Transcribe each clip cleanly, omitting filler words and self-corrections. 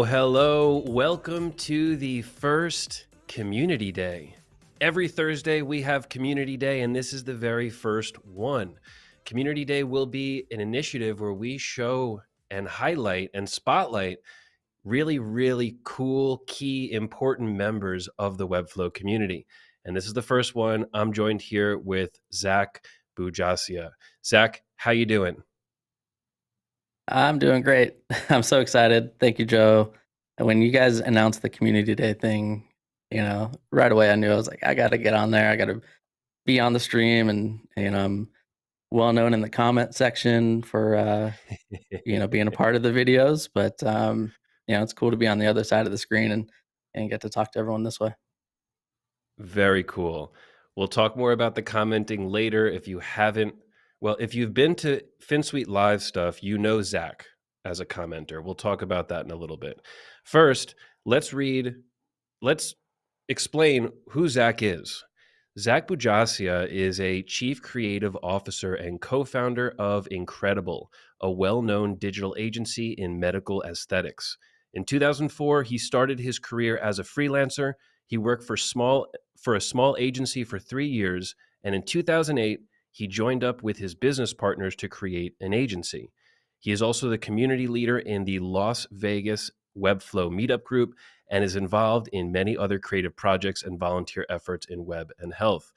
Hello. Welcome to the first Community Day. Every Thursday we have Community Day, and this is the very first one. Community Day will be an initiative where we show and highlight and spotlight really cool, key, important members of the Webflow community. And this is the first one. I'm joined here with Zack Bujazia. Zack, how you doing? I'm doing great. I'm so excited. Thank you, Joe. And when you guys announced the Community Day thing, right away I knew I was like, I got to get on there. I got to be on the stream, and I'm well known in the comment section for being a part of the videos. But it's cool to be on the other side of the screen and get to talk to everyone this way. Very cool. We'll talk more about the commenting later. If you've been to Finsweet Live stuff, you know Zack as a commenter. We'll talk about that in a little bit. First, let's explain who Zack is. Zack Bujazia is a chief creative officer and co-founder of Incredible, a well-known digital agency in medical aesthetics. In 2004, he started his career as a freelancer. He worked for a small agency for 3 years, and in 2008, he joined up with his business partners to create an agency. He is also the community leader in the Las Vegas Webflow meetup group and is involved in many other creative projects and volunteer efforts in web and health.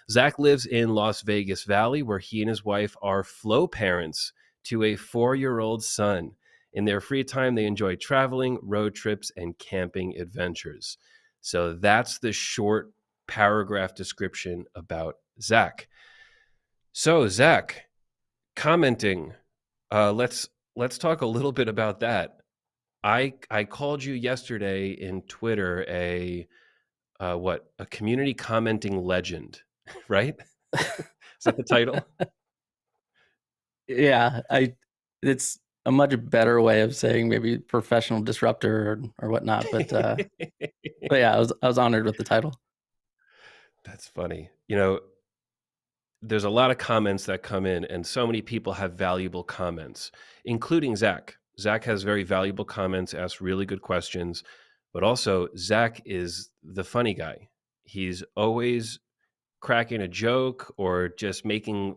Zack lives in Las Vegas Valley, where he and his wife are flow parents to a 4-year-old son. In their free time, they enjoy traveling, road trips, and camping adventures. So that's the short paragraph description about Zack. So Zack, commenting, let's talk a little bit about that. I called you yesterday in Twitter a community commenting legend, right? Is that the title? Yeah, it's a much better way of saying maybe professional disruptor or whatnot. But yeah, I was honored with the title. That's funny. There's a lot of comments that come in, and so many people have valuable comments, including Zack. Zack has very valuable comments, asks really good questions, but also Zack is the funny guy. He's always cracking a joke or just making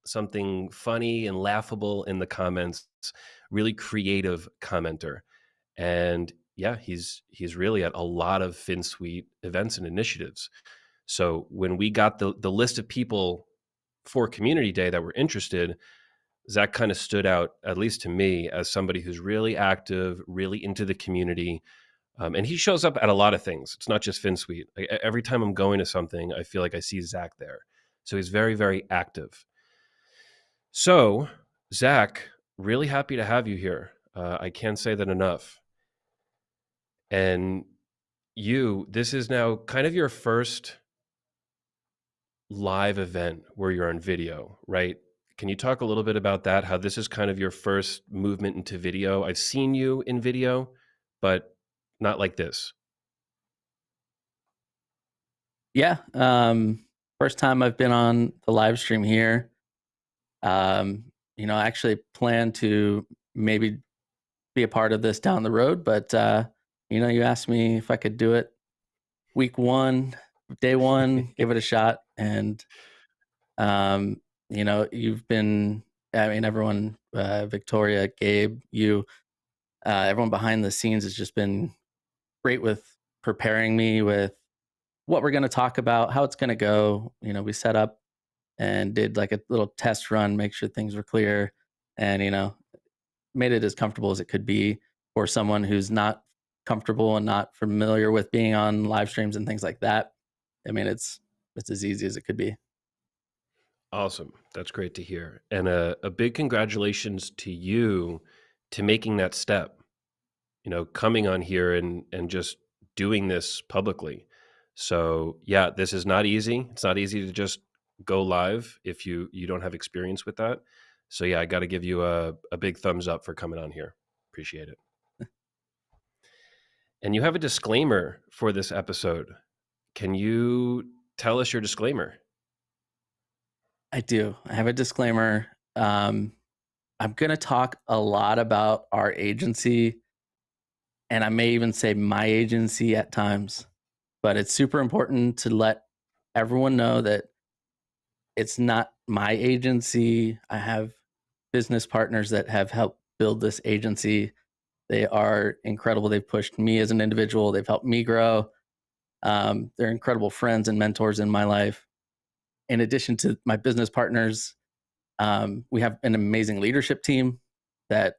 something funny and laughable in the comments. Really creative commenter. And yeah, he's really at a lot of Finsweet events and initiatives. So when we got the list of people for Community Day that were interested, Zack kind of stood out, at least to me, as somebody who's really active, really into the community. And he shows up at a lot of things. It's not just Finsweet. Every time I'm going to something, I feel like I see Zack there. So he's very, very active. So, Zack, really happy to have you here. I can't say that enough. And this is now kind of your first live event where you're on video, right? Can you talk a little bit about that? How this is kind of your first movement into video? I've seen you in video, but not like this. Yeah. First time I've been on the live stream here. I actually plan to maybe be a part of this down the road, but you asked me if I could do it week 1, day 1, give it a shot. And you've been, everyone, Victoria, Gabe, you, everyone behind the scenes has just been great with preparing me with what we're going to talk about, how it's going to go. We set up and did like a little test run, make sure things were clear, and made it as comfortable as it could be for someone who's not comfortable and not familiar with being on live streams and things like that. It's as easy as it could be. Awesome. That's great to hear. And a big congratulations to you to making that step, coming on here and just doing this publicly. So yeah, this is not easy. It's not easy to just go live if you don't have experience with that. So yeah, I got to give you a big thumbs up for coming on here. Appreciate it. And you have a disclaimer for this episode. Can you tell us your disclaimer? I do. I have a disclaimer. I'm going to talk a lot about our agency, and I may even say my agency at times, but it's super important to let everyone know that it's not my agency. I have business partners that have helped build this agency. They are incredible. They've pushed me as an individual, they've helped me grow. They're incredible friends and mentors in my life. In addition to my business partners, we have an amazing leadership team that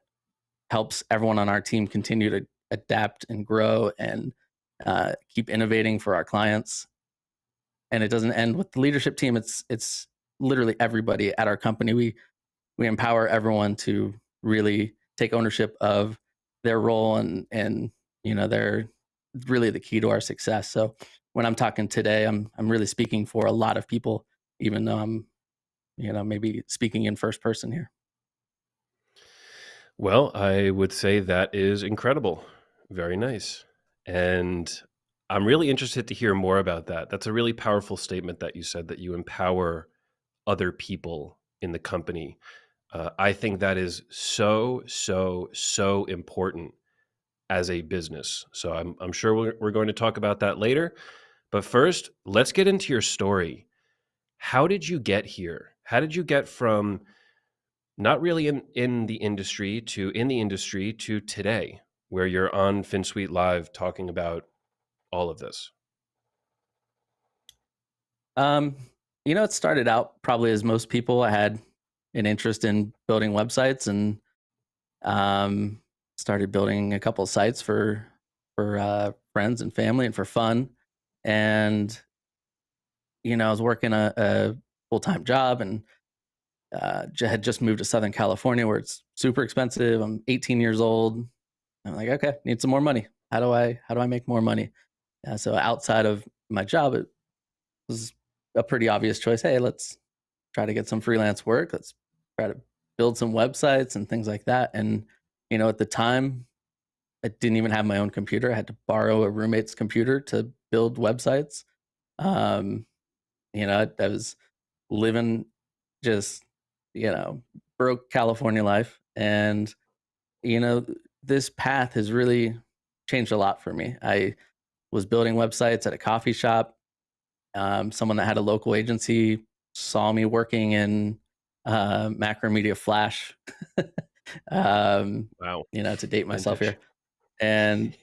helps everyone on our team continue to adapt and grow and keep innovating for our clients. And it doesn't end with the leadership team. It's literally everybody at our company. We empower everyone to really take ownership of their role, and they're really the key to our success. So when I'm talking today, I'm really speaking for a lot of people, even though I'm maybe speaking in first person here. Well, I would say that is incredible. Very nice. And I'm really interested to hear more about that. That's a really powerful statement that you said, that you empower other people in the company. I think that is so, so, so important as a business. So I'm sure we're going to talk about that later. But first, let's get into your story. How did you get here? How did you get from not really in the industry to in the industry to today, where you're on Finsweet Live talking about all of this? Um, it started out probably as most people. I had an interest in building websites, and um, started building a couple of sites for friends and family and for fun. And I was working a full time job, and had just moved to Southern California where it's super expensive. I'm 18 years old. I'm like, okay, need some more money. How do I make more money? So outside of my job, it was a pretty obvious choice. Hey, let's try to get some freelance work. Let's try to build some websites and things like that. And at the time, I didn't even have my own computer. I had to borrow a roommate's computer to build websites. Um, I was living just, broke California life. And, you know, this path has really changed a lot for me. I was building websites at a coffee shop. Someone that had a local agency saw me working in Macromedia Flash, Wow. to date myself Vintage. here. And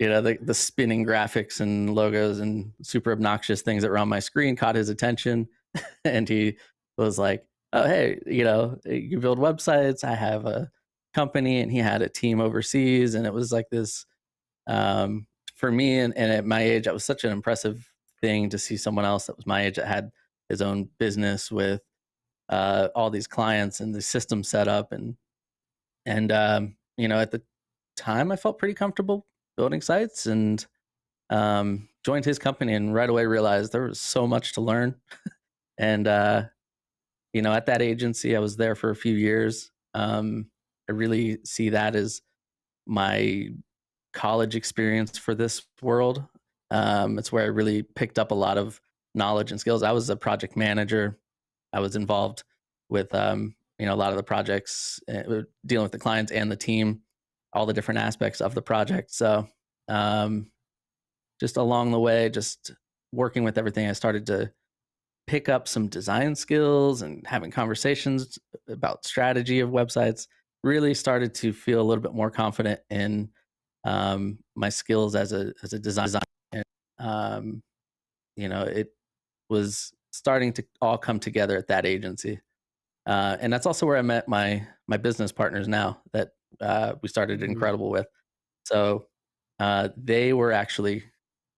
the spinning graphics and logos and super obnoxious things that were on my screen caught his attention. And he was like, oh, hey, you build websites. I have a company. And he had a team overseas. And it was like this, for me, and at my age, that was such an impressive thing to see someone else that was my age that had his own business with all these clients and the system set up. And at the time, I felt pretty comfortable building sites, and joined his company, and right away realized there was so much to learn. And at that agency, I was there for a few years. I really see that as my college experience for this world. It's where I really picked up a lot of knowledge and skills. I was a project manager. I was involved with a lot of the projects, dealing with the clients and the team, all the different aspects of the project. So um, just along the way, just working with everything, I started to pick up some design skills, and having conversations about strategy of websites. Really started to feel a little bit more confident in my skills as a designer. And, um, it was starting to all come together at that agency. And that's also where I met my business partners now that we started Mhm. Incredible with. So they were actually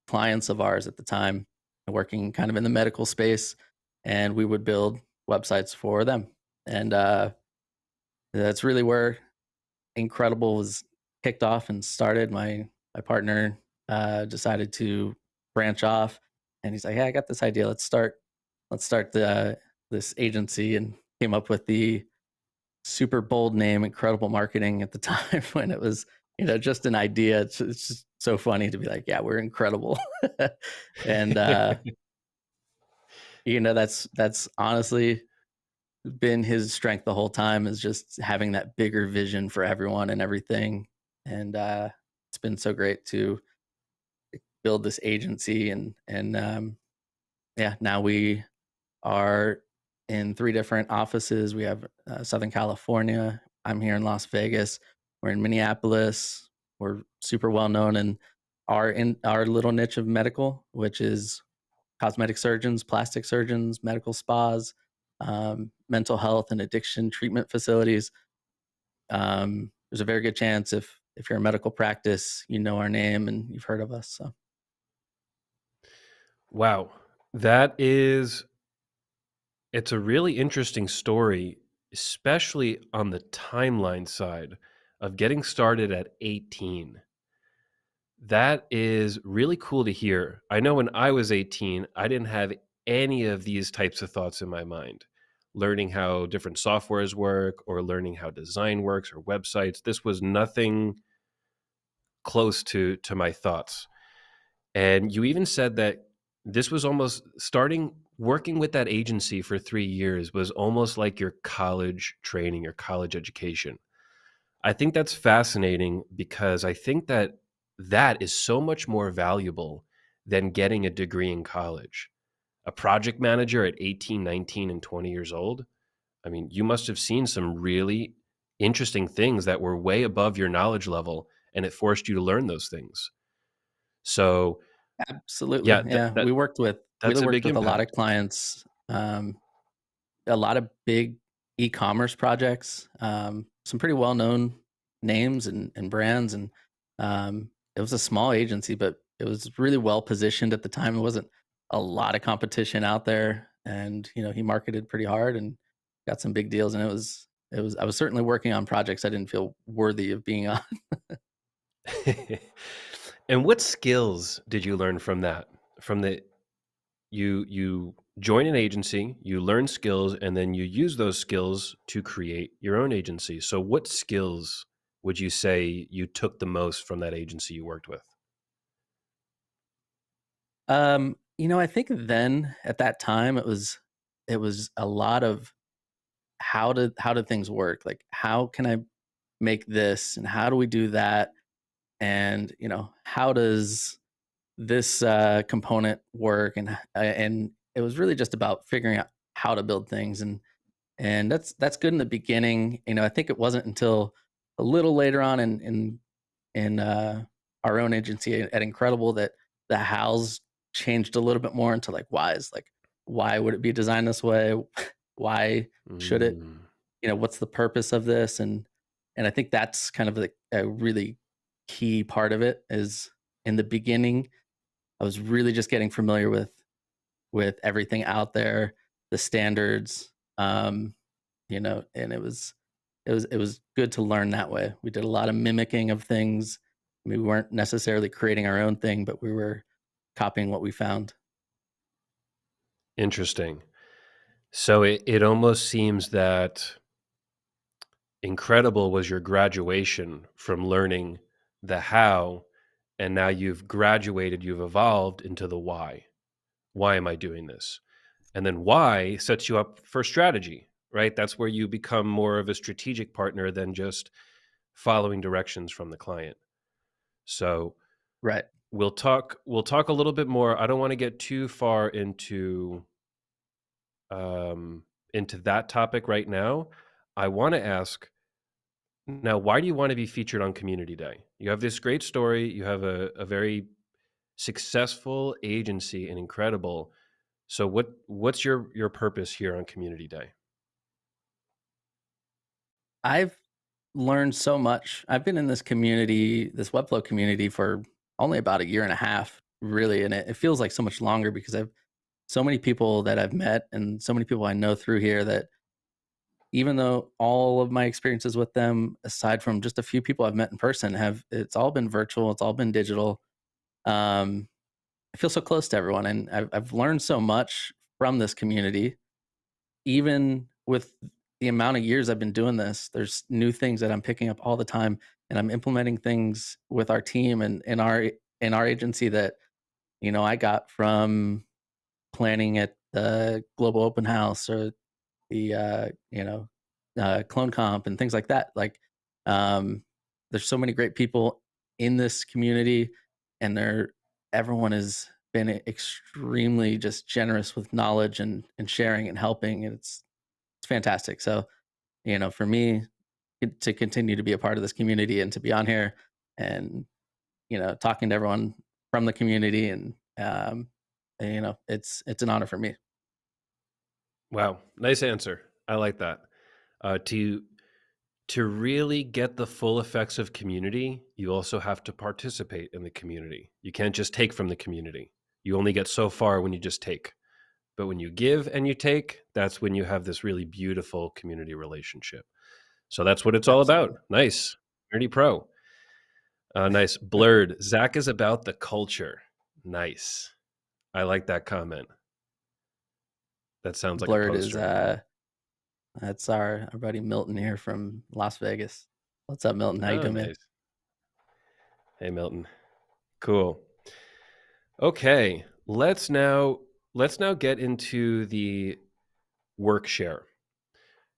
clients of ours at the time, working kind of in the medical space, and we would build websites for them. And that's really where Incredible was kicked off and started. My partner decided to branch off, and he's like, "Hey, I got this idea. Let's start this agency," and came up with the super bold name, Incredible Marketing at the time when it was, just an idea. It's just so funny to be like, yeah, we're incredible. And, that's honestly been his strength the whole time, is just having that bigger vision for everyone and everything. And, it's been so great to build this agency and yeah, now we are in 3 different offices. We have, Southern California. I'm here in Las Vegas. We're in Minneapolis. We're super well known in our little niche of medical, which is cosmetic surgeons, plastic surgeons, medical spas, mental health and addiction treatment facilities. There's a very good chance if you're a medical practice, you know our name and you've heard of us. So Wow. That is it's a really interesting story, especially on the timeline side of getting started at 18. That is really cool to hear. I know when I was 18, I didn't have any of these types of thoughts in my mind. Learning how different softwares work or learning how design works or websites. This was nothing close to my thoughts. And you even said that this was almost starting working with that agency for 3 years was almost like your college training, your college education. I think that's fascinating because I think that that is so much more valuable than getting a degree in college. A project manager at 18, 19, and 20 years old, I mean, you must have seen some really interesting things that were way above your knowledge level, and it forced you to learn those things. So, absolutely, yeah, yeah. We that's a worked big with a lot of impact. clients, a lot of big e-commerce projects, some pretty well-known names and brands, and it was a small agency, but it was really well positioned at the time. It wasn't a lot of competition out there, and he marketed pretty hard and got some big deals. And it was I was certainly working on projects I didn't feel worthy of being on. And what skills did you learn from that? From the you join an agency, you learn skills, and then you use those skills to create your own agency. So what skills would you say you took the most from that agency you worked with? I think then at that time it was a lot of how did things work? Like, how can I make this and how do we do that? And how does this component work? And it was really just about figuring out how to build things, and that's good in the beginning. I think it wasn't until a little later on in our own agency at Incredible that the hows changed a little bit more into like whys. Like, why would it be designed this way? Why should it? Mm, What's the purpose of this? And I think that's kind of a really key part of it. Is in the beginning I was really just getting familiar with everything out there, the standards, and it was good to learn that way. We did a lot of mimicking of things. I mean, we weren't necessarily creating our own thing, but we were copying what we found. interesting. So it almost seems that incredible was your graduation from learning the how, and now you've graduated, you've evolved into the why. Why am I doing this? And then why sets you up for strategy, right? That's where you become more of a strategic partner than just following directions from the client. So Right. we'll talk a little bit more. I don't want to get too far into that topic right now. I want to ask now, why do you want to be featured on Community Day? You have this great story, you have a very successful agency and incredible. So what's your purpose here on Community Day? I've learned so much. I've been in this community, this Webflow community, for only about a year and a half, really, and it feels like so much longer because I've so many people that I've met and so many people I know through here that even though all of my experiences with them, aside from just a few people I've met in person, have it's all been virtual, it's all been digital. I feel so close to everyone, and I've learned so much from this community. Even with the amount of years I've been doing this, there's new things that I'm picking up all the time, and I'm implementing things with our team and in our agency that I got from planning at the global open house or the clone comp and things like that. Like, um, there's so many great people in this community, and everyone has been extremely just generous with knowledge and sharing and helping, and it's fantastic. So, for me to continue to be a part of this community and to be on here and talking to everyone from the community and it's an honor for me. Wow, nice answer. I like that. To really get the full effects of community, you also have to participate in the community. You can't just take from the community. You only get so far when you just take. But when you give and you take, that's when you have this really beautiful community relationship. So that's what it's all about. Absolutely. Nice. Nerdy pro. Nice. Blurred. Zach is about the culture. Nice. I like that comment. That sounds like a Blurred is poster. that's our buddy Milton here from Las Vegas. What's up, Milton? How you Oh, doing, man? nice. Hey, Milton. Cool. Okay. Let's now get into the work share.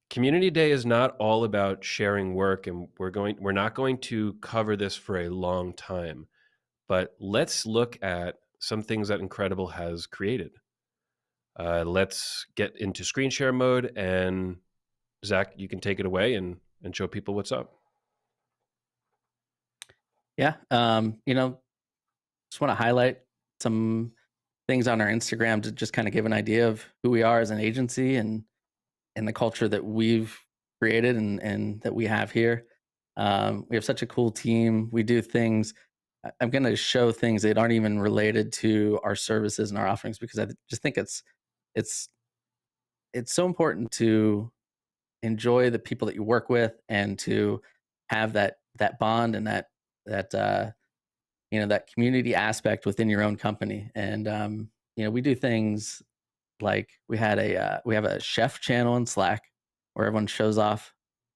Community Day is not all about sharing work, and we're not going to cover this for a long time. But let's look at some things that Incredible has created. Let's get into screen share mode, and Zach, you can take it away and show people what's up. Yeah. Just want to highlight some things on our Instagram to just kind of give an idea of who we are as an agency and the culture that we've created and that we have here. We have such a cool team. We do things. I'm going to show things that aren't even related to our services and our offerings because just think it's it's so important to enjoy the people that you work with and to have that bond and that that community aspect within your own company. And we do things like we have a chef channel in Slack where everyone shows off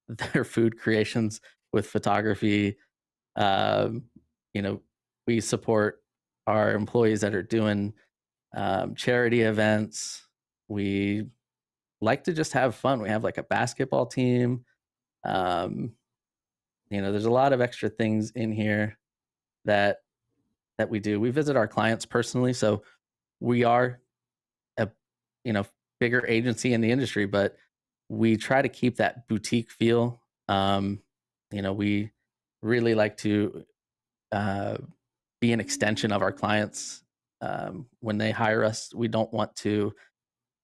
their food creations with photography. Um, you know, we support our employees that are doing charity events. We like to just have fun. We have like a basketball team. Um, there's a lot of extra things in here that we do. We visit our clients personally, so we are a you know bigger agency in the industry, but we try to keep that boutique feel. We really like to uh, be an extension of our clients. When they hire us, we don't want to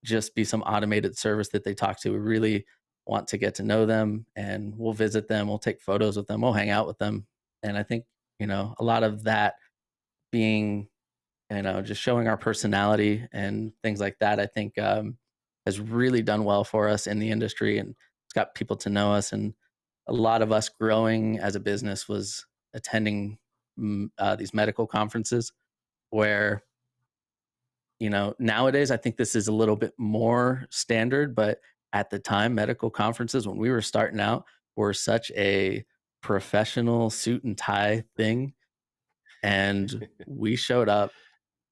just be some automated service that they talk to. We really want to get to know them, and we'll visit them, we'll take photos with them, we'll hang out with them. And I think, a lot of that being, just showing our personality and things like that, I think has really done well for us in the industry, and it's got people to know us. And a lot of us growing as a business was attending these medical conferences where nowadays I think this is a little bit more standard, but at the time, medical conferences when we were starting out were such a professional suit and tie thing. And we showed up,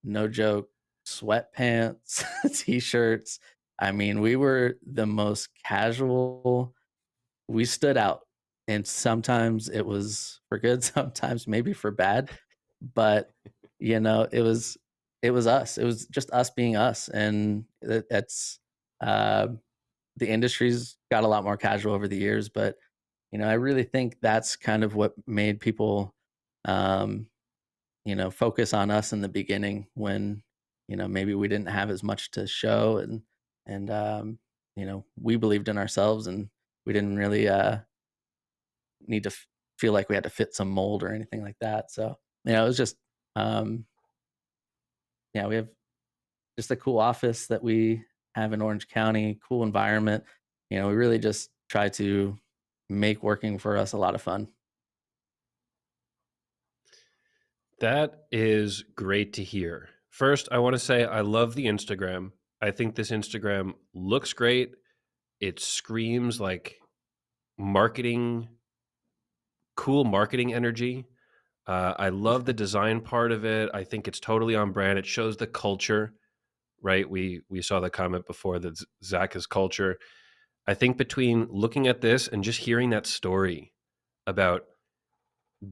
no joke, sweatpants, t-shirts. I mean, we were the most casual. We stood out. And sometimes it was for good, sometimes maybe for bad. But it was us. It was just us being us. And that's uh the industry's got a lot more casual over the years, but I really think that's kind of what made people um focus on us in the beginning when maybe we didn't have as much to show, and we believed in ourselves, and we didn't really need to feel like we had to fit some mold or anything like that. So it was just um yeah, we have just a cool office that we have in Orange County, cool environment. We really just try to make working for us a lot of fun. That is great to hear. First, I want to say I love the Instagram. I think this Instagram looks great. It screams like marketing, cool marketing energy. I love the design part of it. I think it's totally on brand. It shows the culture, right? We saw the comment before that Zach is culture. I think between looking at this and just hearing that story about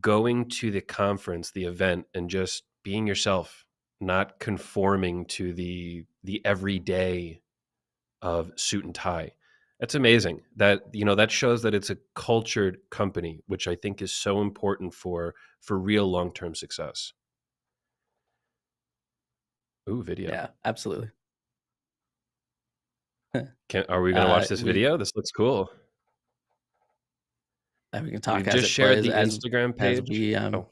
going to the conference, the event, and just being yourself, not conforming to the everyday of suit and tie. That's amazing. That shows that it's a cultured company, which I think is so important for real long-term success. Ooh, video. Yeah, absolutely. Are we going to watch this We video? This looks cool. we can talk We've as just it shared plays the Instagram as page. we Oh,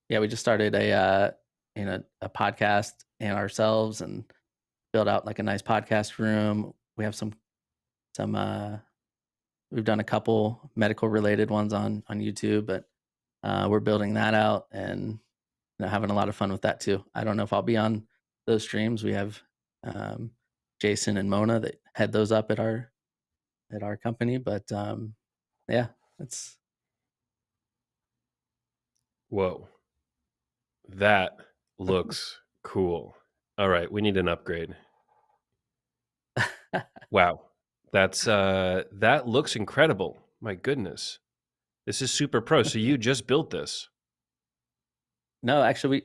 yeah, we just started a podcast and ourselves and built out like a nice podcast room. We have some we've done a couple medical related ones on YouTube, but we're building that out and having a lot of fun with that too. I don't know if I'll be on those streams. We have um, Jason and Mona that head those up at our company, but yeah, it's whoa. That looks cool. All right, we need an upgrade. Wow. That looks incredible. My goodness. This is super pro. So you just built this. no, actually,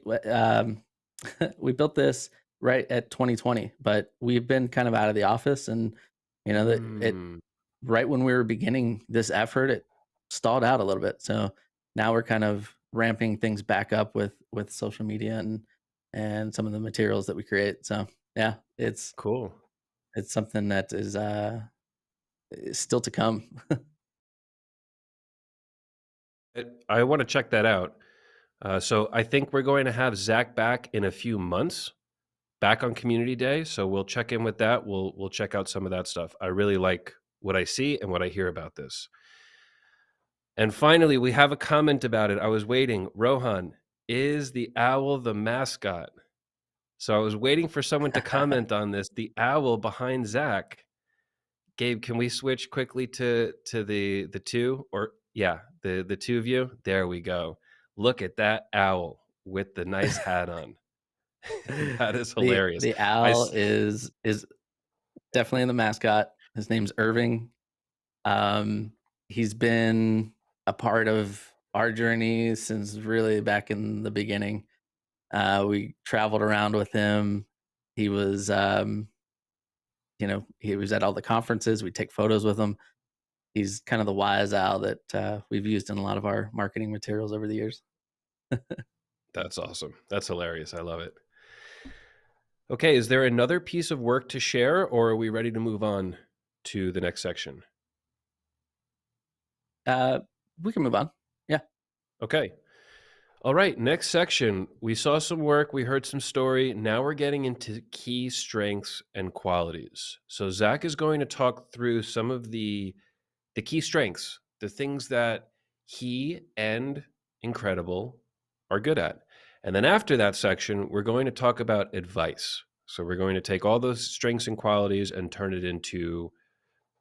we built this right at 2020, but we've been kind of out of the office, and that it Mm, right when we were beginning this effort, it stalled out a little bit. So now we're kind of ramping things back up with social media and some of the materials that we create. So yeah, cool. it's something that is still to come. I want to check that out. So I think we're going to have Zach back in a few months, back on Community Day. So we'll check in with that. We'll check out some of that stuff. I really like what I see and what I hear about this. And finally, we have a comment about it. I was waiting. Rohan, is the owl the mascot? So I was waiting for someone to comment on this. The owl behind Zach. Gabe, can we switch quickly to the two? Or yeah, the two of you? There we go. Look at that owl with the nice hat on. That is hilarious. The I owl s- is definitely the mascot. His name's Irving. Um, he's been a part of our journey since really back in the beginning. We traveled around with him. He was, he was at all the conferences. We take photos with him. He's kind of the wise owl that we've used in a lot of our marketing materials over the years. that's awesome. That's hilarious. I love it. Okay, is there another piece of work to share, or are we ready to move on to the next section? Uh, we can move on. Yeah. Okay. All right, next section. We saw some work, we heard some story. Now we're getting into key strengths and qualities. So Zach is going to talk through some of the key strengths, the things that he and Incredible are good at. And then after that section, we're going to talk about advice. So we're going to take all those strengths and qualities and turn it into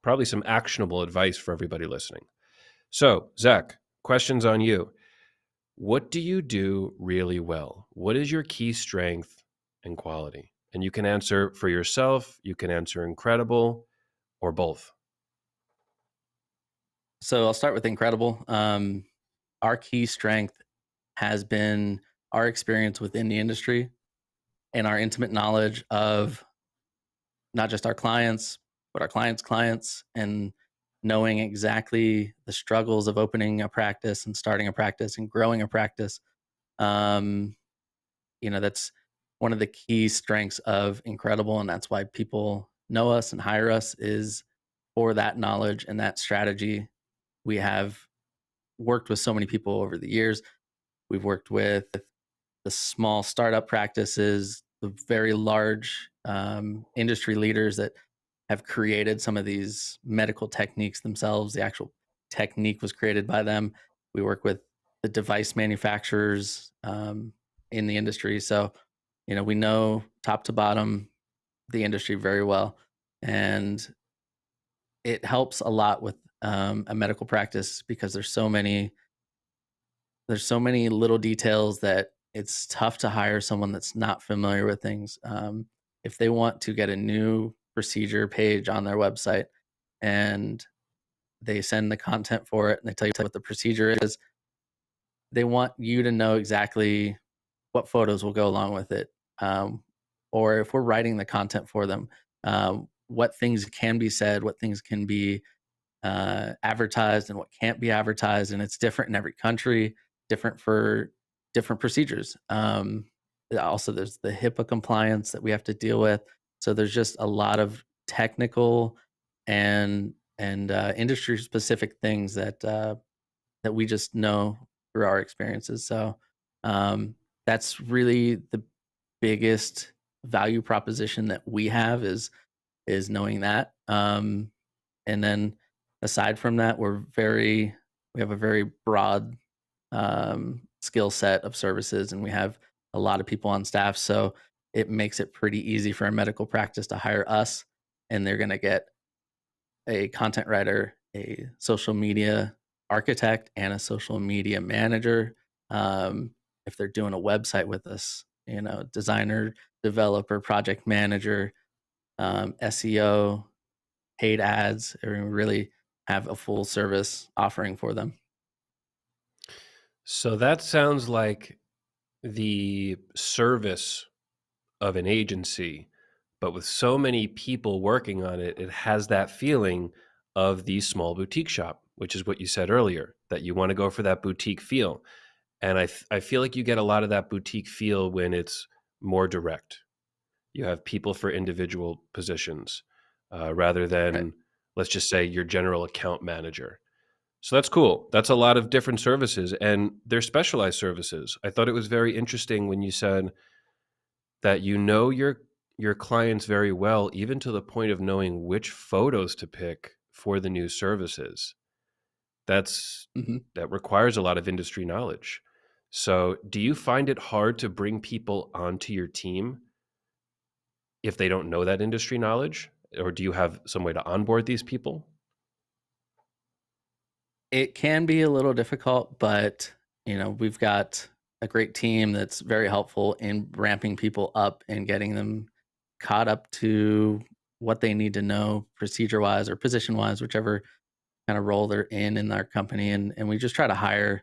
probably some actionable advice for everybody listening. So, Zach, questions on you. What do you do really well? What is your key strength and quality? And you can answer for yourself, you can answer Incredible, or both. So I'll start with incredible. Our key strength has been our experience within the industry and our intimate knowledge of not just our clients, but our clients' clients, and knowing exactly the struggles of opening a practice and starting a practice and growing a practice. Um, that's one of the key strengths of Incredible, and that's why people know us and hire us is for that knowledge and that strategy. We have worked with so many people over the years. We've worked with the small startup practices, the very large industry leaders that have created some of these medical techniques themselves. The actual technique was created by them. We work with the device manufacturers in the industry. So, we know top to bottom the industry very well. And it helps a lot with a medical practice because there's so many little details that it's tough to hire someone that's not familiar with things. If they want to get a new procedure page on their website and they send the content for it and they tell you what the procedure is, they want you to know exactly what photos will go along with it. Um, or if we're writing the content for them, what things can be said, what things can be advertised and what can't be advertised, and it's different in every country, different for different procedures. Also, there's the HIPAA compliance that we have to deal with. So there's just a lot of technical and industry specific things that we just know through our experiences. So that's really the biggest value proposition that we have is knowing that. And then aside from that, we have a very broad skill set of services, and we have a lot of people on staff. So it makes it pretty easy for a medical practice to hire us, and they're going to get a content writer, a social media architect, and a social media manager. If they're doing a website with us, designer, developer, project manager, SEO, paid ads, or we really have a full service offering for them. So that sounds like the service of an agency, but with so many people working on it, it has that feeling of the small boutique shop, which is what you said earlier, that you want to go for that boutique feel. And I feel like you get a lot of that boutique feel when it's more direct. You have people for individual positions rather Right. than, let's just say, your general account manager. So that's cool. That's a lot of different services, and they're specialized services. I thought it was very interesting when you said that you know your clients very well, even to the point of knowing which photos to pick for the new services. That's Mhm. that requires a lot of industry knowledge. So, do you find it hard to bring people onto your team if they don't know that industry knowledge? Or do you have some way to onboard these people? It can be a little difficult, but we've got a great team that's very helpful in ramping people up and getting them caught up to what they need to know procedure wise or position wise, whichever kind of role they're in our company. And we just try to hire,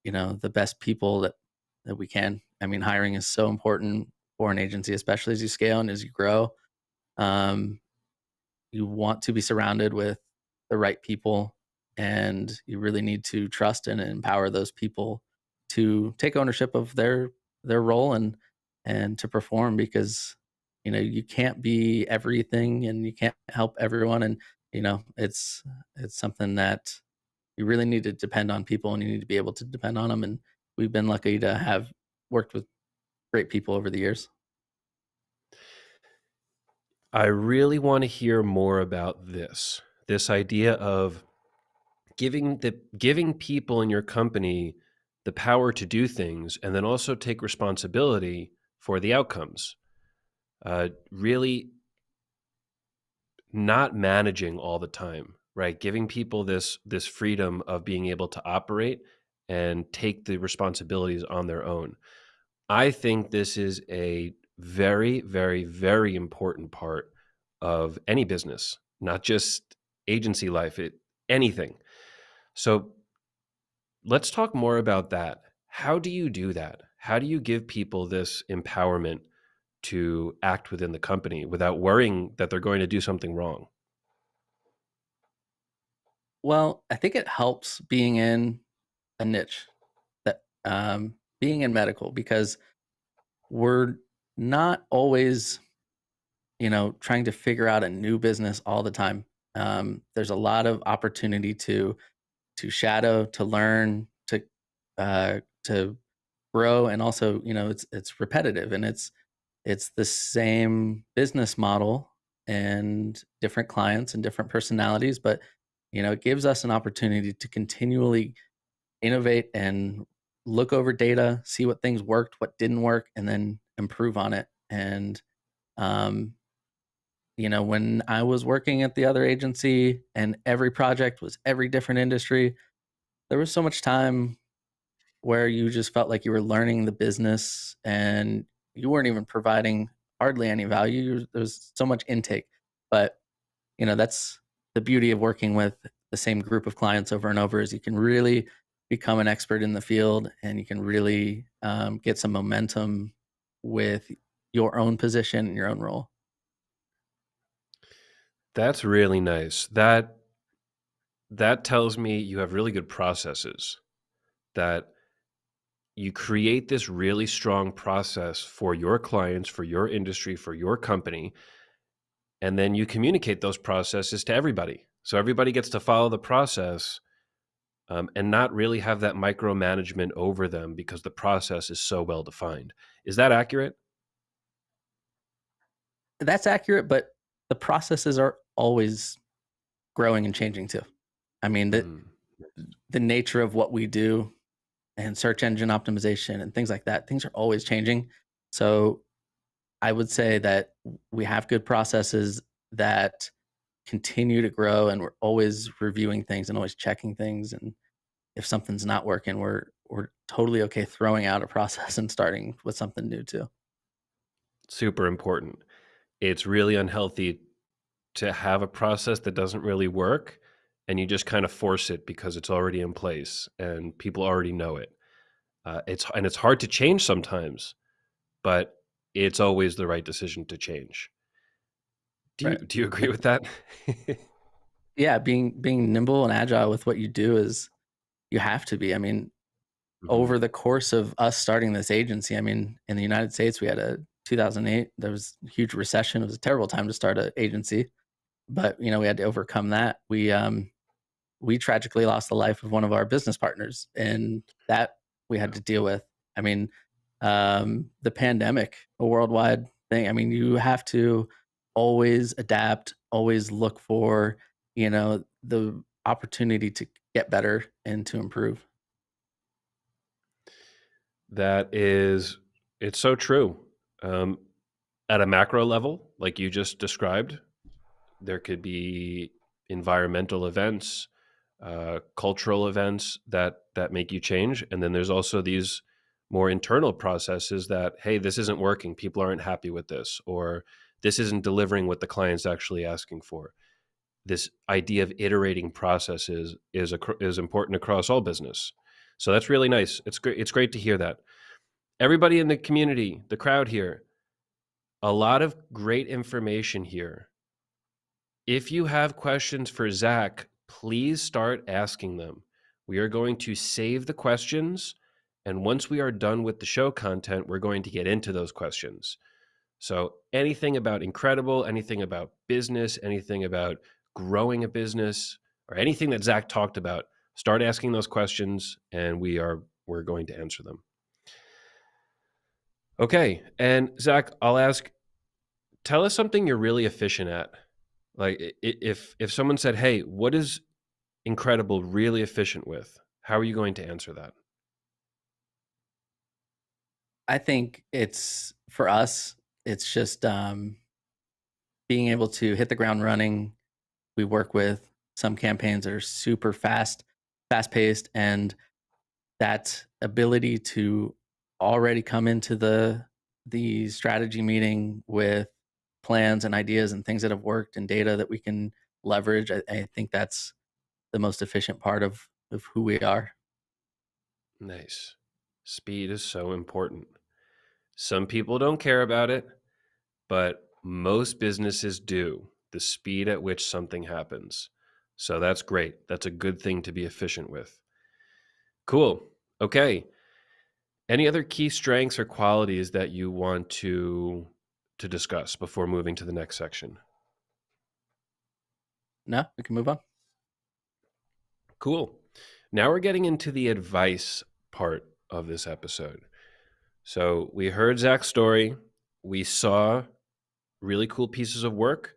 the best people that we can. I mean, hiring is so important for an agency, especially as you scale and as you grow. Um, you want to be surrounded with the right people, and you really need to trust and empower those people to take ownership of their role and to perform, because you can't be everything and you can't help everyone. And it's something that you really need to depend on people, and you need to be able to depend on them. And we've been lucky to have worked with great people over the years. I really want to hear more about this idea of giving people in your company the power to do things and then also take responsibility for the outcomes. Really not managing all the time, right? Giving people this freedom of being able to operate and take the responsibilities on their own. I think this is a very, very, very important part of any business, not just agency life, anything. So let's talk more about that. How do you do that? How do you give people this empowerment to act within the company without worrying that they're going to do something wrong? Well, I think it helps being in a niche, that being in medical, because we're not always trying to figure out a new business all the time. There's a lot of opportunity to shadow, to learn, to grow, and also it's repetitive, and it's the same business model and different clients and different personalities, but it gives us an opportunity to continually innovate and look over data, see what things worked, what didn't work, and then improve on it. And um, when I was working at the other agency and every project was every different industry, there was so much time where you just felt like you were learning the business and you weren't even providing hardly any value. There was so much intake. But, that's the beauty of working with the same group of clients over and over is you can really become an expert in the field and you can really get some momentum with your own position and your own role. That's really nice. That tells me you have really good processes, that you create this really strong process for your clients, for your industry, for your company, and then you communicate those processes to everybody. So everybody gets to follow the process, and not really have that micromanagement over them because the process is so well defined. Is that accurate? That's accurate, but the processes are always growing and changing too. I mean, Mm. the nature of what we do and search engine optimization and things like that, things are always changing. So I would say that we have good processes that continue to grow and we're always reviewing things and always checking things. And if something's not working, we're totally okay throwing out a process and starting with something new too. Super important. It's really unhealthy to have a process that doesn't really work and you just kind of force it because it's already in place and people already know it. It's hard to change sometimes, but it's always the right decision to change. Right. Do you agree with that? Yeah, being nimble and agile with what you do is you have to be. I mean, Mhm. over the course of us starting this agency, I mean, in the United States, we had a 2008, there was a huge recession. It was a terrible time to start an agency, but we had to overcome that. We tragically lost the life of one of our business partners, and that we had Yeah. to deal with. I mean, the pandemic, a worldwide thing. I mean, you have to always adapt, always look for, the opportunity to get better and to improve. That is it's so true. Um, at a macro level, like you just described, there could be environmental events, cultural events that make you change, and then there's also these more internal processes that, hey, this isn't working. People aren't happy with this, or this isn't delivering what the client's actually asking for. This idea of iterating processes is important across all business. So that's really nice. It's great. It's great to hear that. Everybody in the community, the crowd here, a lot of great information here. If you have questions for Zach, please start asking them. We are going to save the questions, and once we are done with the show content, we're going to get into those questions. So, anything about Incredible, anything about business, anything about growing a business, or anything that Zach talked about, start asking those questions, and we're going to answer them. Okay, and Zach, I'll ask. Tell us something you're really efficient at. Like if someone said, "Hey, what is Incredible really efficient with?" How are you going to answer that? I think it's for us, it's just being able to hit the ground running. We work with some campaigns that are super fast paced, and that ability to already come into the strategy meeting with plans and ideas and things that have worked and data that we can leverage. I think that's the most efficient part of who we are. Nice. Speed is so important. Some people don't care about it, but most businesses do. The speed at which something happens. So that's great. That's a good thing to be efficient with. Cool. Okay. Any other key strengths or qualities that you want to discuss before moving to the next section? No, we can move on. Cool. Now we're getting into the advice part of this episode. So we heard Zach's story. We saw really cool pieces of work.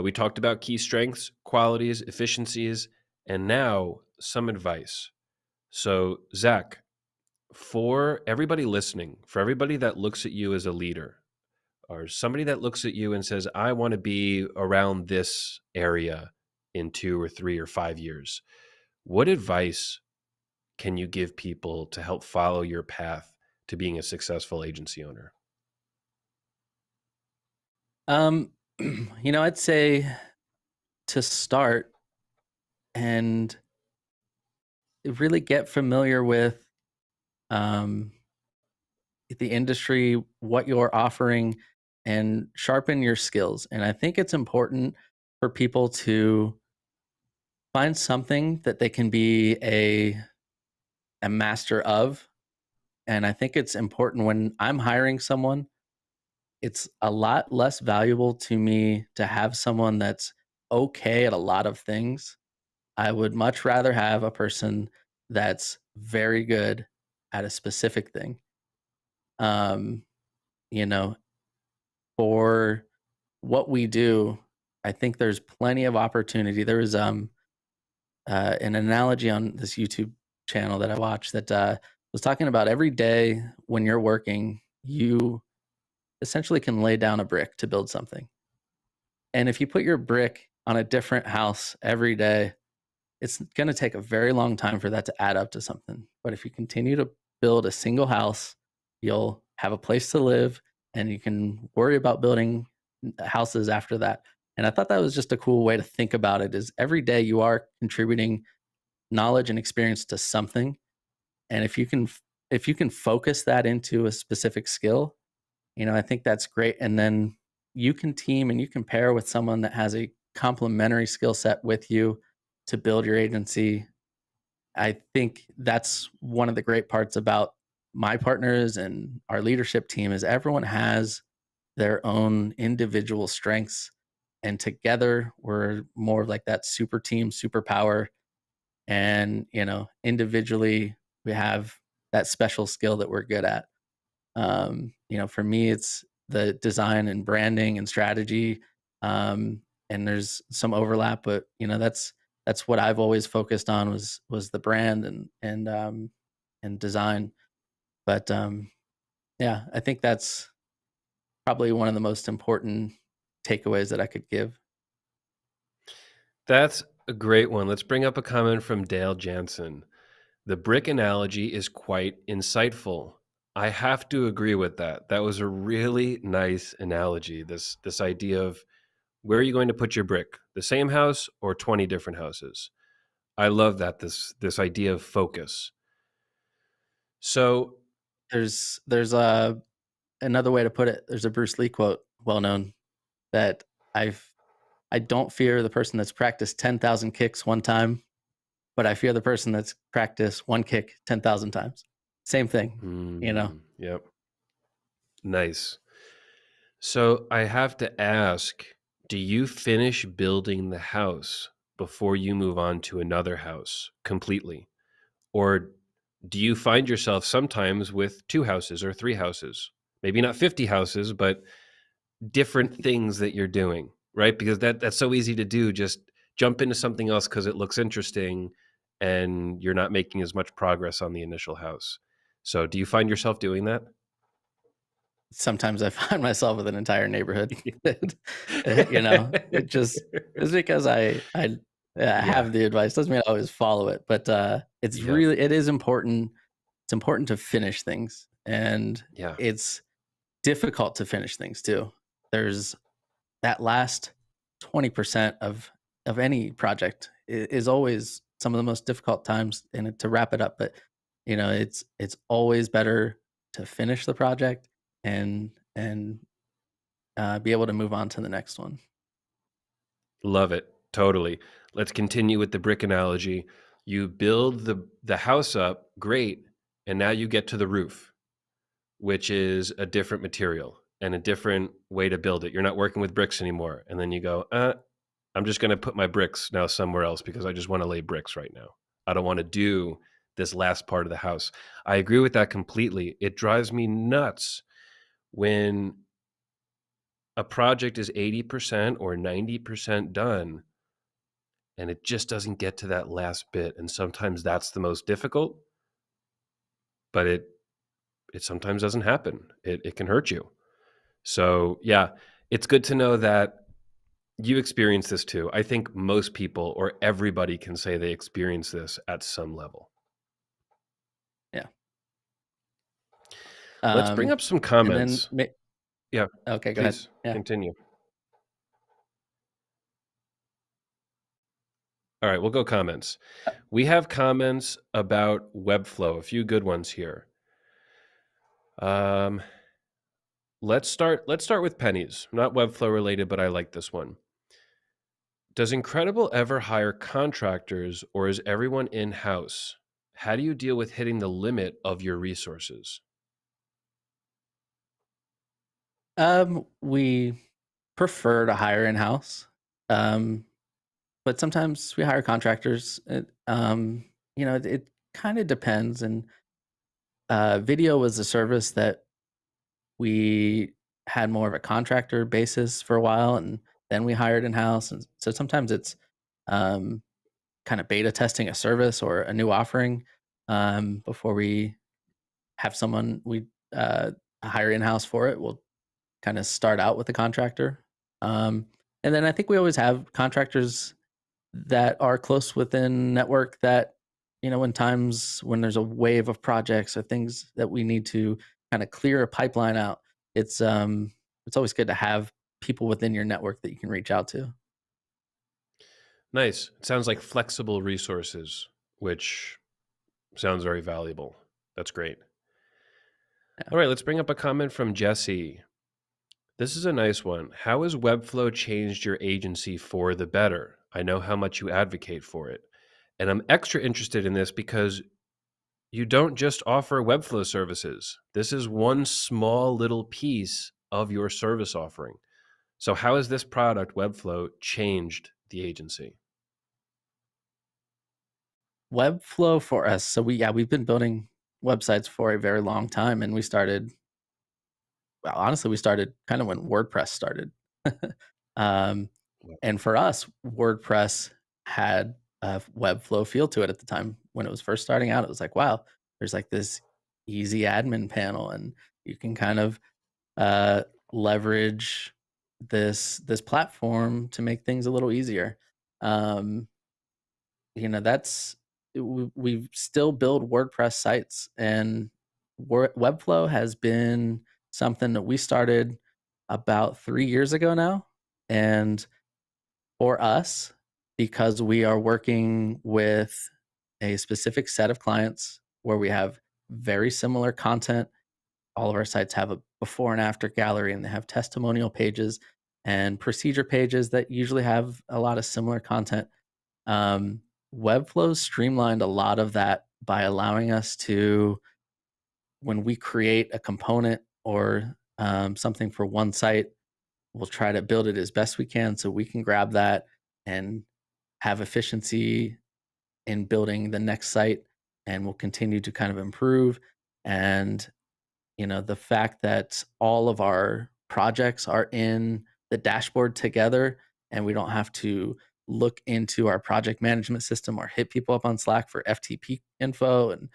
We talked about key strengths, qualities, efficiencies, and now some advice. So, Zach, for everybody listening, for everybody that looks at you as a leader, or somebody that looks at you and says, I want to be around this area in 2 or 3 or 5 years, what advice can you give people to help follow your path to being a successful agency owner? Um, I'd say to start and really get familiar with um, the industry, what you're offering, and sharpen your skills. And I think it's important for people to find something that they can be a master of. And I think it's important when I'm hiring someone, it's a lot less valuable to me to have someone that's okay at a lot of things. I would much rather have a person that's very good at a specific thing. Um, you know, for what we do, I think there's plenty of opportunity. There was an analogy on this YouTube channel that I watched that was talking about every day when you're working, you essentially can lay down a brick to build something. And if you put your brick on a different house every day, it's going to take a very long time for that to add up to something. But if you continue to build a single house, you'll have a place to live and you can worry about building houses after that. And I thought that was just a cool way to think about it is every day you are contributing knowledge and experience to something. And if you can focus that into a specific skill, I think that's great. And then you can team and you can pair with someone that has a complementary skill set with you to build your agency. I think that's one of the great parts about my partners and our leadership team is everyone has their own individual strengths and together we're more of like that super team superpower and individually we have that special skill that we're good at. For me, it's the design and branding and strategy. And there's some overlap, but that's what I've always focused on was the brand and design. But yeah, I think that's probably one of the most important takeaways that I could give. That's a great one. Let's bring up a comment from Dale Jansen. The brick analogy is quite insightful. I have to agree with that. That was a really nice analogy. This idea of where are you going to put your brick? The same house or 20 different houses? I love that this idea of focus. So, There's a another way to put it. There's a Bruce Lee quote, well known, that I've I don't fear the person that's practiced 10,000 kicks one time, but I fear the person that's practiced one kick 10,000 times. Same thing, you know? yep, nice. So I have to ask, do you finish building the house before you move on to another house completely? Or do you find yourself sometimes with 2 houses or 3 houses? Maybe not 50 houses, but different things that you're doing, right? Because that's so easy to do. Just jump into something else because it looks interesting and you're not making as much progress on the initial house. So do you find yourself doing that? Sometimes I find myself with an entire neighborhood. It just because I Yeah. have the advice doesn't mean I always follow it, but Yeah. it is important. It's important to finish things, and Yeah. it's difficult to finish things too. There's that last 20% of any project is always some of the most difficult times and to wrap it up. But it's always better to finish the project and be able to move on to the next one. Love it. Totally. Let's continue with the brick analogy. You build the house up, great, and now you get to the roof, which is a different material and a different way to build it. You're not working with bricks anymore. And then you go, I'm just going to put my bricks now somewhere else because I just want to lay bricks right now. I don't want to do this last part of the house. I agree with that completely. It drives me nuts when a project is 80% or 90% done and it just doesn't get to that last bit. And sometimes that's the most difficult, but it sometimes doesn't happen. It can hurt you. So yeah, it's good to know that you experience this too. I think most people or everybody can say they experience this at some level. Yeah. Let's bring Um, up some and then, comments. Yeah, okay, go ahead. please Yeah. continue. All right, we'll go comments. Uh, We have comments about Webflow, a few good ones here. Um, let's start with Penny's. Not Webflow related, but I like this one. Does Incredible ever hire contractors or is everyone in-house? How do you deal with hitting the limit of your resources? we prefer to hire in house, um, but sometimes we hire contractors. It kind of depends. And video was a service that we had more of a contractor basis for a while, and then we hired in house. And so sometimes it's um, kind of beta testing a service or a new offering before we have someone we hire in house for it. We'll kind of start out with a contractor. Um, and then I think we always have contractors that are close within network that, in times when there's a wave of projects or things that we need to kind of clear a pipeline out, it's always good to have people within your network that you can reach out to. Nice. It sounds like flexible resources, which sounds very valuable. That's great. Yeah. All right, let's bring up a comment from Jesse. This is a nice one. How has Webflow changed your agency for the better? I know how much you advocate for it. And I'm extra interested in this because you don't just offer Webflow services. This is one small little piece of your service offering. So, how has this product, Webflow, changed the agency? Webflow for us. So we've been building websites for a very long time, and we started kind of when WordPress started. um, and for us, WordPress had a Webflow feel to it at the time when it was first starting out. It was like, wow, there's like this easy admin panel, and you can kind of uh, leverage this platform to make things a little easier. Um, that's we still build WordPress sites, and Webflow has been something that we started about 3 years ago now. And for us, because we are working with a specific set of clients where we have very similar content, all of our sites have a before and after gallery, and they have testimonial pages and procedure pages that usually have a lot of similar content. um, Webflow streamlined a lot of that by allowing us to, when we create a component or something for one site, we'll try to build it as best we can so we can grab that and have efficiency in building the next site, and we'll continue to kind of improve. And the fact that all of our projects are in the dashboard together, and we don't have to look into our project management system or hit people up on Slack for FTP info and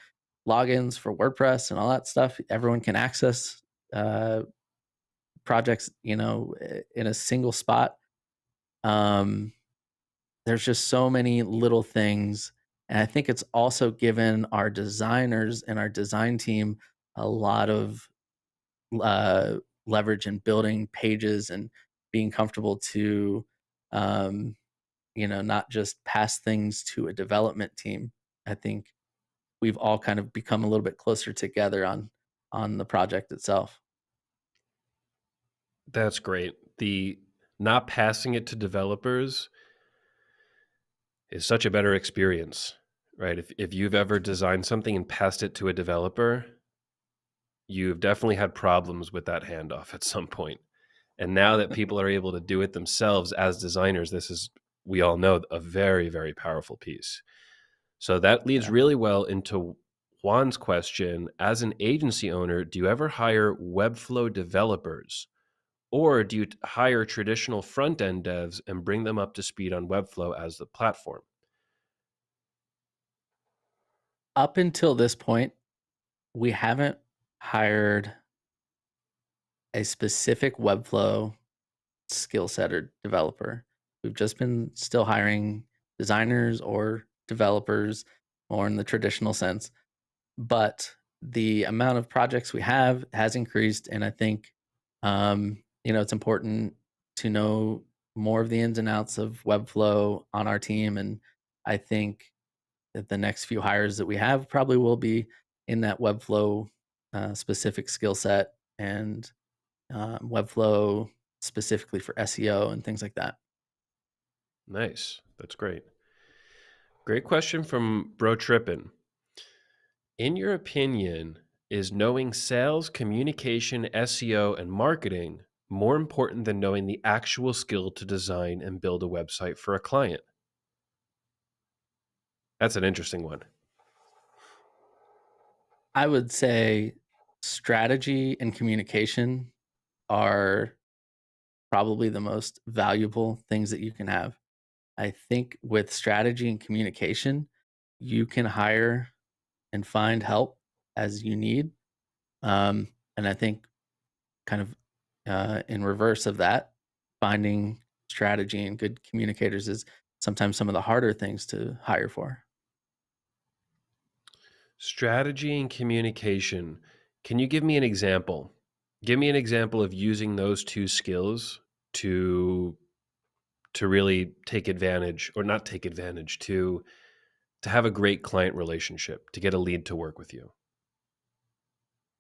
logins for WordPress and all that stuff. Everyone can access uh, projects, in a single spot. Um, there's just so many little things. And I think it's also given our designers and our design team a lot of uh, leverage in building pages and being comfortable to, um, not just pass things to a development team. I think we've all kind of become a little bit closer together on the project itself. That's great. The not passing it to developers is such a better experience, right? If you've ever designed something and passed it to a developer, you've definitely had problems with that handoff at some point. And now that people are able to do it themselves as designers, this is, we all know, a very, very powerful piece. So that leads Yeah. really well into Juan's question. As an agency owner, do you ever hire Webflow developers Or do you hire traditional front end devs and bring them up to speed on Webflow as the platform? Up until this point, we haven't hired a specific Webflow skill set or developer. We've just been still hiring designers or developers, more in the traditional sense. But the amount of projects we have has increased, and I think it's important to know more of the ins and outs of Webflow on our team. And I think that the next few hires that we have probably will be in that Webflow specific skill set and Webflow specifically for SEO and things like that. Nice. That's great. Great question from Bro Trippin. In your opinion, is knowing sales, communication, SEO, and marketing more important than knowing the actual skill to design and build a website for a client? That's an interesting one. I would say strategy and communication are probably the most valuable things that you can have. I think with strategy and communication, you can hire and find help as you need. And I think kind of in reverse of that, finding strategy and good communicators is sometimes some of the harder things to hire for. Strategy and communication. Can you give me an example? Give me an example of using those two skills to really take advantage, or not take advantage, to have a great client relationship, to get a lead to work with you.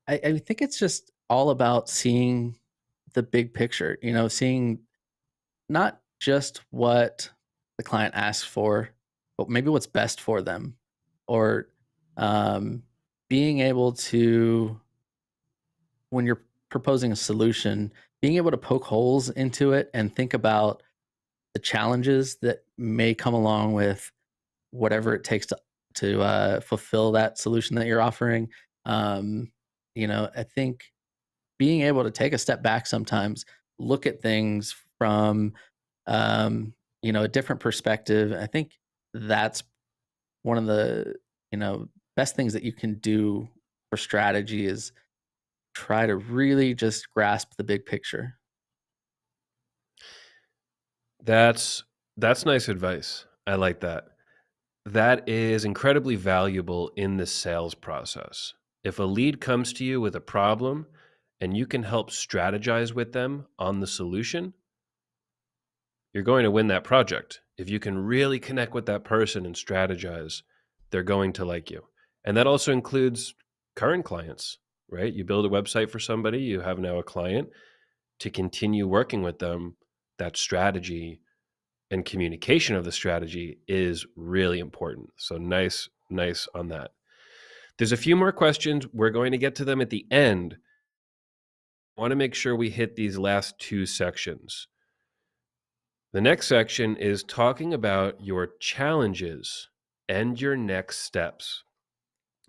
I think it's just all about seeing the big picture, seeing not just what the client asks for, but maybe what's best for them, or um, being able to, when you're proposing a solution, being able to poke holes into it and think about the challenges that may come along with whatever it takes to fulfill that solution that you're offering. Um, I think being able to take a step back sometimes, look at things from a different perspective. I think that's one of the best things that you can do for strategy is try to really just grasp the big picture. That's that's nice advice. I like that. That is incredibly valuable in the sales process. If a lead comes to you with a problem and you can help strategize with them on the solution, you're going to win that project. If you can really connect with that person and strategize, they're going to like you. And that also includes current clients, right? You build a website for somebody, you have now a client. To continue working with them, that strategy and communication of the strategy is really important. So nice on that. There's a few more questions. We're going to get to them at the end. I want to make sure we hit these last two sections. The next section is talking about your challenges and your next steps.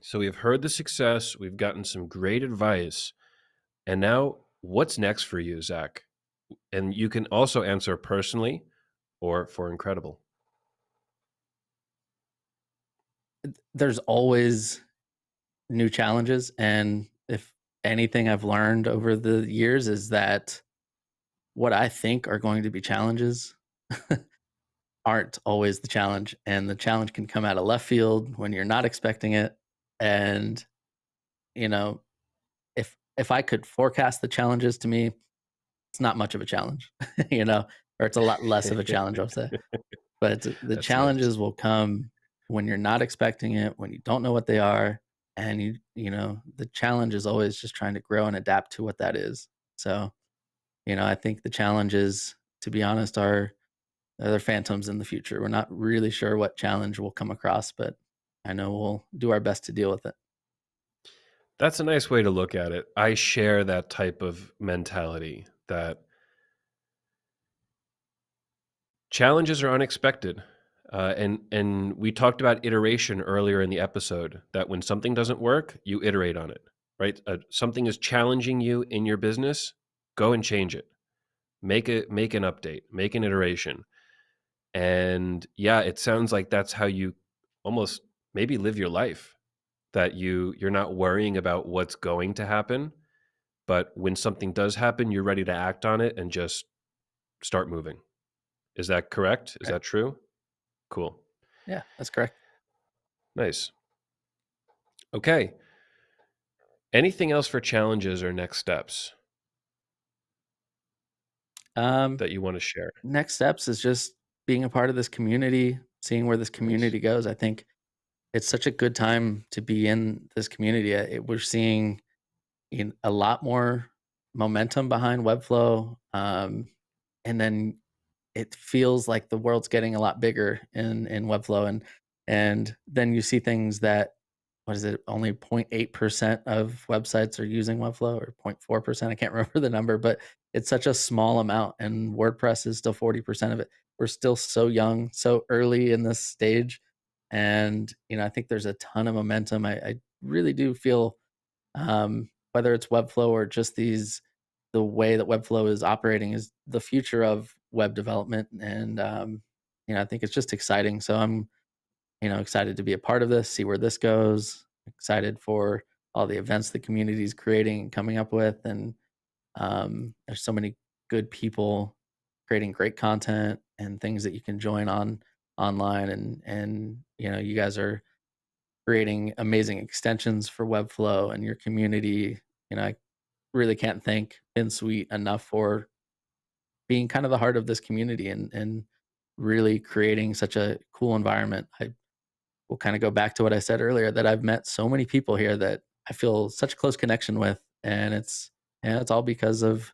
So we've heard the success, we've gotten some great advice, and now what's next for you, Zach? And you can also answer personally or for Incredible. There's always new challenges, and if anything I've learned over the years is that what I think are going to be challenges aren't always the challenge, and the challenge can come out of left field when you're not expecting it. And you know, if I could forecast the challenges, to me, it's not much of a challenge, or it's a lot less of a challenge, I'll say. But the That's nice. challenges will come when you're not expecting it, when you don't know what they are, and the challenge is always just trying to grow and adapt to what that is. So, I think the challenges, to be honest, are they're phantoms in the future. We're not really sure what challenge we'll come across, but I know we'll do our best to deal with it. That's a nice way to look at it. I share that type of mentality that challenges are unexpected. And we talked about iteration earlier in the episode, that when something doesn't work, you iterate on it, right? Something is challenging you in your business, go and change it. make an update, make an iteration. And yeah, it sounds like that's how you almost maybe live your life, that you're not worrying about what's going to happen, but when something does happen, you're ready to act on it and just start moving. Is that correct? Is Right. that true? Cool. Yeah, that's correct. Nice. Okay. Anything else for challenges or next steps Um, that you want to share? Next steps is just being a part of this community, seeing where this Nice. community goes. I think it's such a good time to be in this community. We're seeing a lot more momentum behind Webflow, and then it feels like the world's getting a lot bigger in Webflow, and then you see things that, what is it, only 0.8% of websites are using Webflow, or 0.4%. I can't remember the number, but it's such a small amount, and WordPress is still 40% of it. We're still so young, so early in this stage. And I think there's a ton of momentum. I really do feel, whether it's Webflow or just the way that Webflow is operating is the future of web development. And I think it's just exciting. So I'm excited to be a part of this, see where this goes. Excited for all the events the community is creating and coming up with. And there's so many good people creating great content and things that you can join on online. And you guys are creating amazing extensions for Webflow and your community. I really can't thank Finsweet enough for being kind of the heart of this community, and really creating such a cool environment. I will kind of go back to what I said earlier, that I've met so many people here that I feel such a close connection with, and it's all because of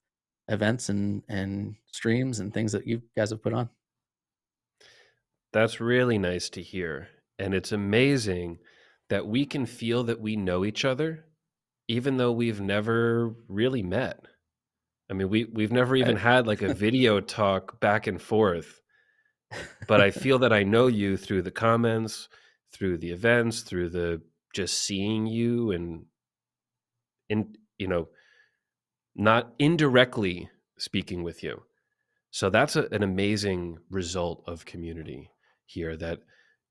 events and streams and things that you guys have put on. That's really nice to hear. And it's amazing that we can feel that we know each other even though we've never really met. I mean, we've never even Right. had like a video talk back and forth, but I feel that I know you through the comments, through the events, through the just seeing you and in not indirectly speaking with you. So that's an amazing result of community here, that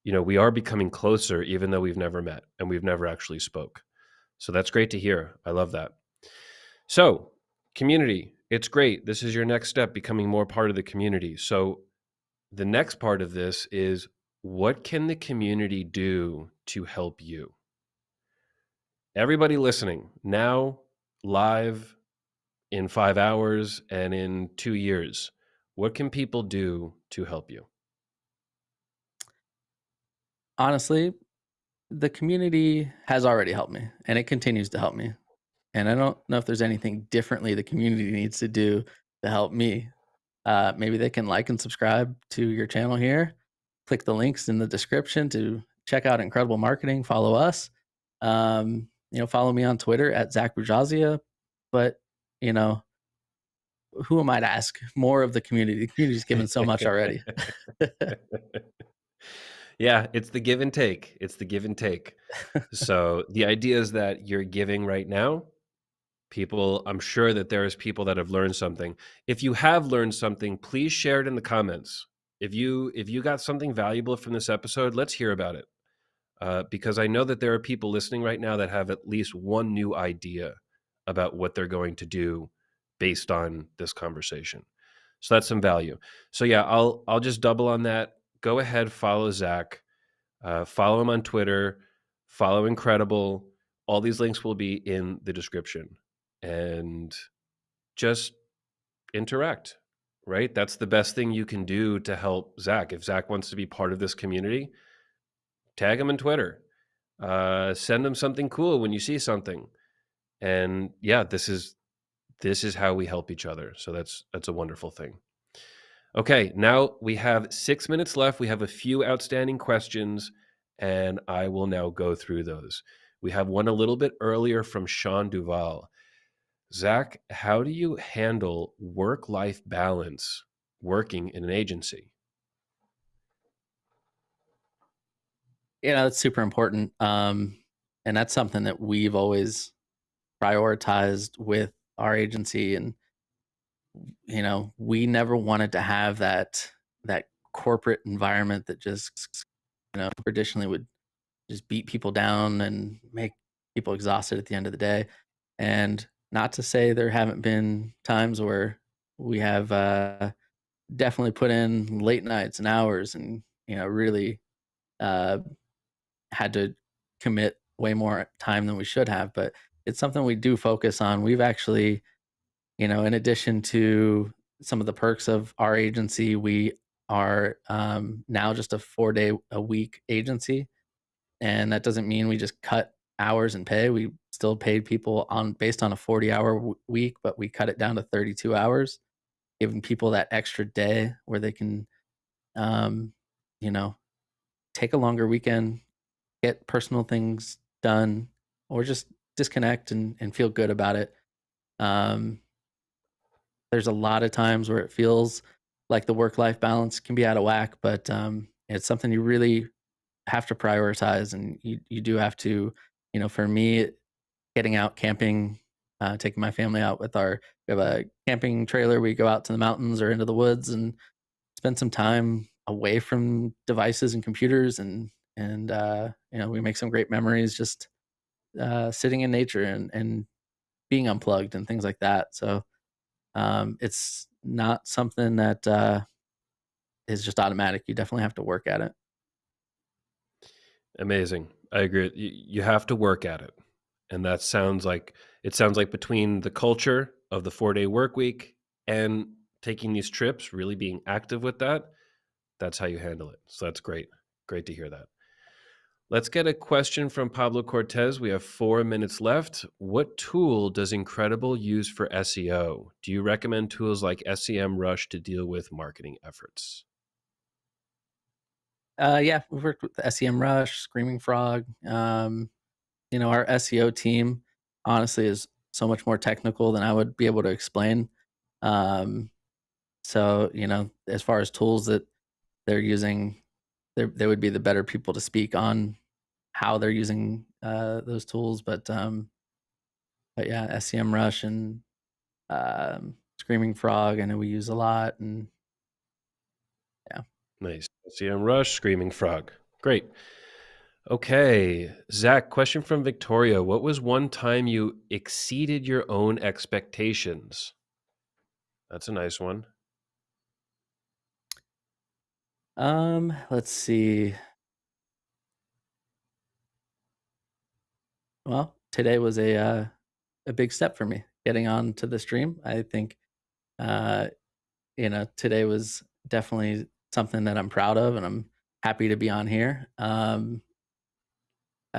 we are becoming closer even though we've never met and we've never actually spoke. So that's great to hear. I love that. So, community, it's great. This is your next step, becoming more part of the community. So, the next part of this is, what can the community do to help you? Everybody listening now, live, in 5 hours and in 2 years, what can people do to help you? Honestly, the community has already helped me, and it continues to help me. And I don't know if there's anything differently the community needs to do to help me. Maybe they can like and subscribe to your channel here. Click the links in the description to check out Incredible Marketing. Follow us. Follow me on Twitter at Zack Bujazia. But you know, who am I to ask more of the community? The community's given so much already. Yeah, it's the give and take. It's the give and take. So the idea is that you're giving right now. People, I'm sure that there's people that have learned something. If you have learned something, please share it in the comments. If you got something valuable from this episode, let's hear about it. Because I know that there are people listening right now that have at least one new idea about what they're going to do based on this conversation. So that's some value. So yeah, I'll just double on that. Go ahead, follow Zack, follow him on Twitter, follow Incredible. All these links will be in the description, and just interact. Right, that's the best thing you can do to help Zack. If Zack wants to be part of this community, tag him on Twitter. Send him something cool when you see something. And yeah, this is how we help each other. So that's a wonderful thing. Okay, now we have 6 minutes left. We have a few outstanding questions, and I will now go through those. We have one a little bit earlier from Sean Duval. Zack, how do you handle work-life balance working in an agency? That's super important. And that's something that we've always prioritized with our agency. And we never wanted to have that corporate environment that just, traditionally would just beat people down and make people exhausted at the end of the day. And not to say there haven't been times where we have definitely put in late nights and hours and, really uh, had to commit way more time than we should have. But it's something we do focus on. We've actually, in addition to some of the perks of our agency, we are now just a 4-day a week agency. And that doesn't mean we just cut hours and pay. We still paid people on based on a 40-hour week, but we cut it down to 32 hours, giving people that extra day where they can, um, you know, take a longer weekend, get personal things done, or just disconnect and feel good about it. Um, there's a lot of times where it feels like the work life balance can be out of whack, but it's something you really have to prioritize, and you do have to, for me, getting out camping, taking my family out with we have a camping trailer. We go out to the mountains or into the woods and spend some time away from devices and computers, and we make some great memories just sitting in nature and being unplugged and things like that. So it's not something that is just automatic. You definitely have to work at it. Amazing. I agree. You have to work at it. And that sounds like it sounds like between the culture of the 4-day work week and taking these trips, really being active with that, that's how you handle it. So that's great. Great to hear that. Let's get a question from Pablo Cortez. We have 4 minutes left. What tool does Incredible use for SEO? Do you recommend tools like SEMrush to deal with marketing efforts? Yeah, we've worked with SEMrush, Screaming Frog. Our SEO team honestly is so much more technical than I would be able to explain. Um, so, as far as tools that they're using, they would be the better people to speak on how they're using those tools. But yeah, SEMrush and Screaming Frog, I know we use a lot, and yeah. Nice. SEMrush, Screaming Frog. Great. Okay. Zach, question from Victoria. What was one time you exceeded your own expectations? That's a nice one. Let's see. Well, today was a big step for me getting on to the stream. I think uh, today was definitely something that I'm proud of, and I'm happy to be on here. I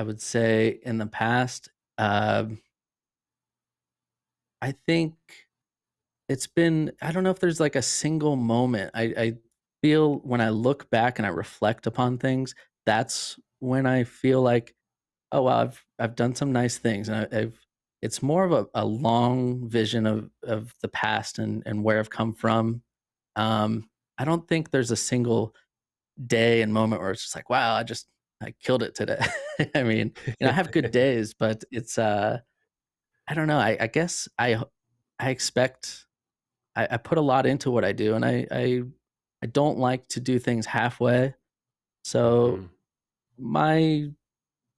would say in the past, I think it's been, I don't know if there's like a single moment. I feel when I look back and I reflect upon things, that's when I feel like, oh wow, I've done some nice things, and I've it's more of a long vision of the past and where I've come from. I don't think there's a single day and moment where it's just like, wow, I killed it today. I mean, I have good days, but it's I don't know. I guess I expect I put a lot into what I do, and I don't like to do things halfway. So Mhm. my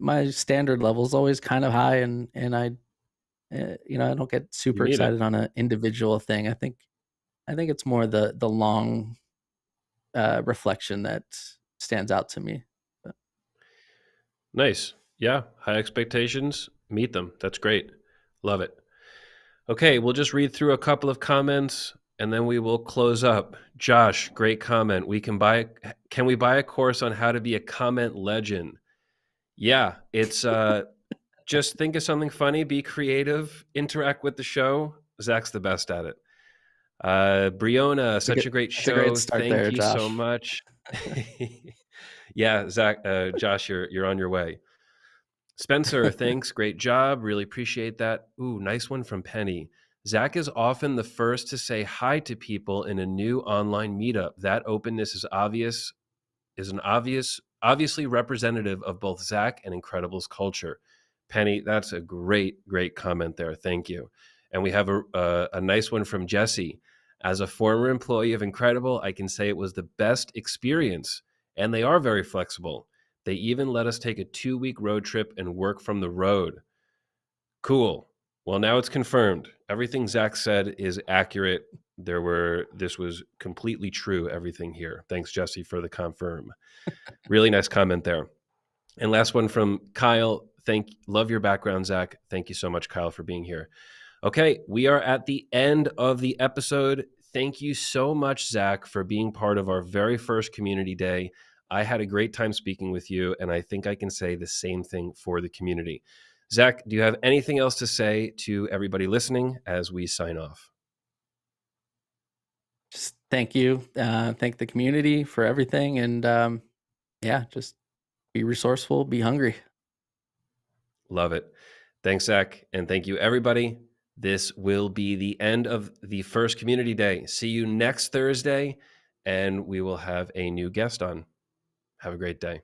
my standard level is always kind of high, and I don't get You super need it. excited on an individual thing. I think it's more the long reflection that stands out to me. But Nice. Yeah. High expectations, meet them. That's great. Love it. Okay. We'll just read through a couple of comments and then we will close up. Josh, great comment. Can we buy a course on how to be a comment legend? Yeah. It's, just think of something funny, be creative, interact with the show. Zach's the best at it. Briona, such a great that's a great show. start Thank there, you so Josh. much. Yeah, Zach, Josh, you're on your way. Spencer, thanks. Great job. Really appreciate that. Ooh, nice one from Penny. Zach is often the first to say hi to people in a new online meetup. That openness is obviously representative of both Zach and Incredible's culture. Penny, that's a great comment there. Thank you. And we have a nice one from Jesse. As a former employee of Incredible, I can say it was the best experience, and they are very flexible. They even let us take a 2-week road trip and work from the road. Cool. Well, now it's confirmed. Everything Zack said is accurate. This was completely true, everything here. Thanks, Jesse, for the confirm. Really nice comment there. And last one from Kyle. Love your background, Zack. Thank you so much, Kyle, for being here. Okay, we are at the end of the episode. Thank you so much, Zack, for being part of our very first community day. I had a great time speaking with you, and I think I can say the same thing for the community. Zack, do you have anything else to say to everybody listening as we sign off? Just thank you. Thank the community for everything. And yeah, just be resourceful, be hungry. Love it. Thanks, Zack. And thank you, everybody. This will be the end of the first community day. See you next Thursday, and we will have a new guest on. Have a great day.